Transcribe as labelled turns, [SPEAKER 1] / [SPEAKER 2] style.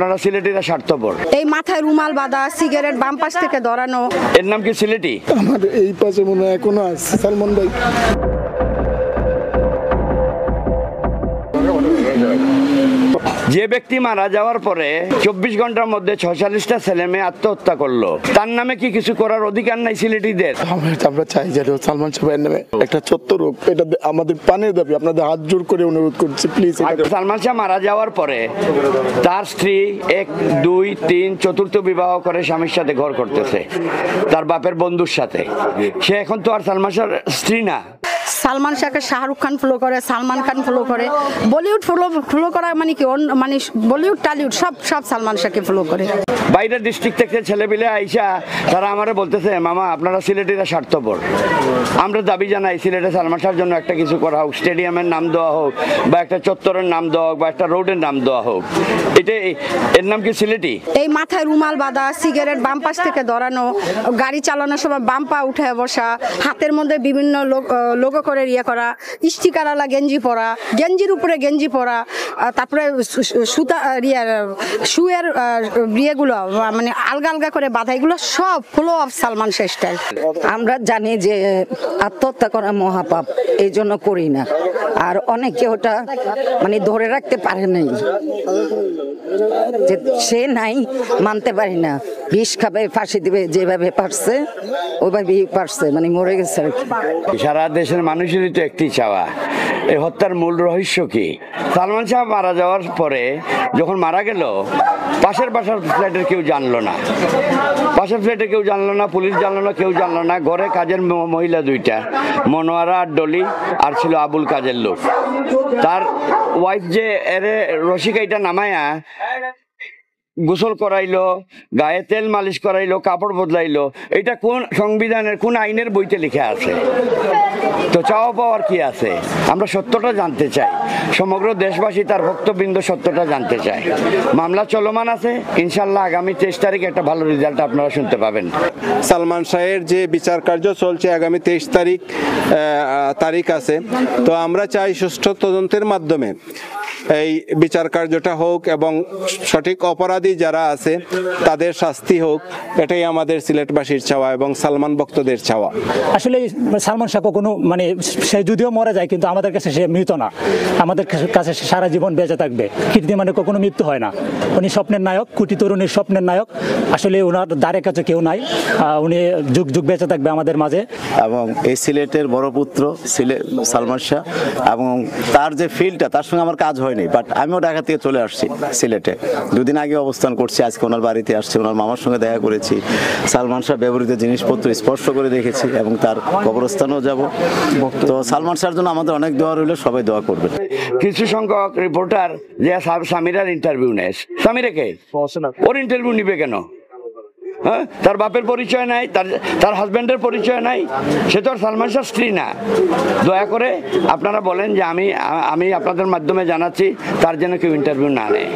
[SPEAKER 1] আপনারা সিলেটিরা স্বার্থপর।
[SPEAKER 2] এই মাথায় রুমাল বাঁধা, সিগারেট বাম পাশ থেকে ধরানো।
[SPEAKER 1] এর নাম কি সিলেটি?
[SPEAKER 3] আমার এই পাশে মনে হয় এখনো আছে সালমান ভাই।
[SPEAKER 1] যে ব্যক্তি মারা যাওয়ার পরে 24 ঘন্টার মধ্যে 46টা ছেলে মেয়ে আত্মহত্যা করলো, তার নামে কি কিছু করার অধিকার নাই সিলেটিদের?
[SPEAKER 3] আমরা চাই যেন সালমান সাহেবের নামে একটা ছোট্ট রোগ, এটা আমাদের পানের দাবি, আপনাদের হাত জোর করে অনুরোধ করছি প্লিজ।
[SPEAKER 1] সালমান শাহ মারা যাওয়ার পরে তার স্ত্রী 1, 2, 3 চতুর্থ বিবাহ করে স্বামীর সাথে ঘর করতেছে, তার বাপের বন্ধুর সাথে। সে এখন তো আর সালমান শাহর স্ত্রী না।
[SPEAKER 2] সালমান শাহকে শাহরুখ খান ফলো করে, সালমান খান ফলো করে, বলিউড ফলো করা মানে কি, মানে বলিউড টালিউড সব সালমান শাহকে ফলো করে।
[SPEAKER 1] বাইরের ডিস্ট্রিক্ট থেকে ছেলেপিলে আইসা তারা আমারে বলতেছে, মামা আপনারা সিলেটিরা স্বার্থপর, আমরা দাবি জানাই সিলেটে সালমান শাহর জন্য একটা কিছু করা হোক, স্টেডিয়ামের নাম দেওয়া হোক, বা একটা চত্বরের নাম দেওয়া হোক, বা একটা রোডের নাম দেওয়া হোক। এর নাম কি সিলেটি?
[SPEAKER 2] এই মাথায় রুমাল বাঁধা, সিগারেট বাম পাশ থেকে ধরানো, গাড়ি চালানোর সময় বাম পা উঠে বসা, হাতের মধ্যে বিভিন্ন লোগো করে ইয়ে করা, স্টিকারওয়ালা গেঞ্জি পরা, গেঞ্জির উপরে গেঞ্জি পরা, তারপরে সুতা শুয়ের বিয়েগুলো মানে আলগা আলগা করে বাঁধা, এগুলো সব follow of Salman Shah style.
[SPEAKER 4] আমরা জানি যে আত্মহত্যা করা মহাপাপ, এই জন্য করি না। আর অনেকে ওটা মানে ধরে রাখতে পারে নাই, যে সে নাই মানতে পারি না, বিষ খাবে, ফাঁসি দিবে, যেভাবে পারছে ওইভাবেই পারছে, মানে মরে গেছে আর কি।
[SPEAKER 1] সারা দেশের মানুষেরই তো একটি চাওয়া, এই হত্যার মূল রহস্য কি? সালমান শাহ মারা যাওয়ার পরে যখন মারা গেল, পাশের বাসার ফ্ল্যাটের কেউ জানলো না, পাশের ফ্ল্যাটে কেউ জানলো না, পুলিশ জানলো না, কেউ জানলো না। ঘরে কাজের মহিলা 2টা, মনোয়ারা আর ডলি, আর ছিল আবুল কাজের লোক। তার ওয়াইফ যে এরে রসিকাইটা নামায়া গোসল করাইলো, গায়ে তেল মালিশ করাইলো, কাপড় বদলাইলো, এটা কোন সংবিধানের কোন আইনের বইতে লেখা আছে? তো চাওয়া পাওয়ার কি আছে? আমরা সত্যটা জানতে চাই, সমগ্র দেশবাসী তার ভক্তবৃন্দ সত্যটা জানতে চায়। মামলা চলমান আছে, ইনশাল্লাহ আগামী 23 তারিখ একটা ভালো রেজাল্ট আপনারা শুনতে পাবেন।
[SPEAKER 5] সালমান শাহের যে বিচার কার্য চলছে, আগামী 23 তারিখ আছে, তো আমরা চাই সুষ্ঠু তদন্তের মাধ্যমে এই বিচার কার্যটা হোক এবং সঠিক অপরাধী যারা আছে তাদের শাস্তি হোক, এটাই আমাদের সিলেটবাসীর চাওয়া এবং সালমান ভক্তদের চাওয়া।
[SPEAKER 6] আসলে সালমান শাহ কখনো মানে সে যদিও মরে যায়, কিন্তু আমাদের কাছে সে মৃত না, আমাদের কাছে সারা জীবন বেঁচে থাকবে। কীর্তি মানে কখনো মৃত্যু হয় না। উনি স্বপ্নের নায়ক, কোটি তরুণীর স্বপ্নের নায়ক। আসলে ওনার দ্বারে কাছে কেউ নাই, উনি যুগ যুগ বেঁচে থাকবে আমাদের মাঝে।
[SPEAKER 7] এবং এই সিলেটের বড় পুত্র সালমান শাহ, এবং তার যে ফিল্ডটা, তার সঙ্গে আমার কাজ হয়নি, বাট আমিও ঢাকা থেকে চলে আসছি সিলেটে, 2 দিন আগে অবস্থান করছি। আজকে ওনার বাড়িতে আসছি, ওনার মামার সঙ্গে দেখা করেছি, সালমান শাহ ব্যবহৃত জিনিসপত্র স্পর্শ করে দেখেছি এবং তার কবরস্থানেও যাব। তো সালমান শাহর জন্য আমাদের অনেক দোয়া রইল, সবাই দোয়া করবেন।
[SPEAKER 1] কিছু সংখ্যক রিপোর্টার যে সামিরার ইন্টারভিউ নেয়, সামিরা কে? ওর ইন্টারভিউ নিবে কেন? হ্যাঁ, তার বাপের পরিচয় নাই, তার হাজব্যান্ডের পরিচয় নাই, সে তো আর সালমান শাহর স্ত্রী না। দয়া করে আপনারা বলেন যে আমি আপনাদের মাধ্যমে জানাচ্ছি, তার যেন কেউ ইন্টারভিউ না নেয়।